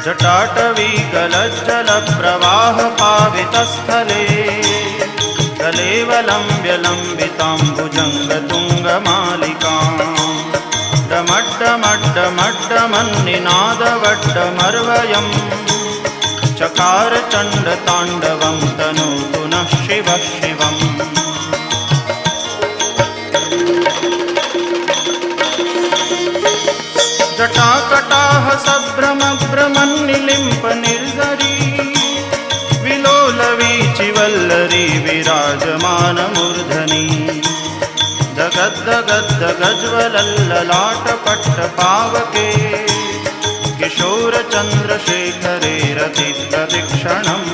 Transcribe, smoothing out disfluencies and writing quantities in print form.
जटाटवी गलज्जलप्रवाहपावितस्थले कलेवलम्ब्य लम्बिताम्बुजङ्गतुङ्गमालिकाम् डमड्डमड्डमड्डमन्निनादवड्डमर्वयम् चकार चण्डताण्डवं तनोतु नः शिवः शिवम्। जटाकटाह सभ्रमभ्रमन्निलिम्प निर्झरी विलोलवीचिवल्लरी विराजमानमूर्धनि दगद्दगद्दगज्ज्वलल्ललाटपट्टपावके किशोरचन्द्रशेखरे रतिप्रदक्षिणम्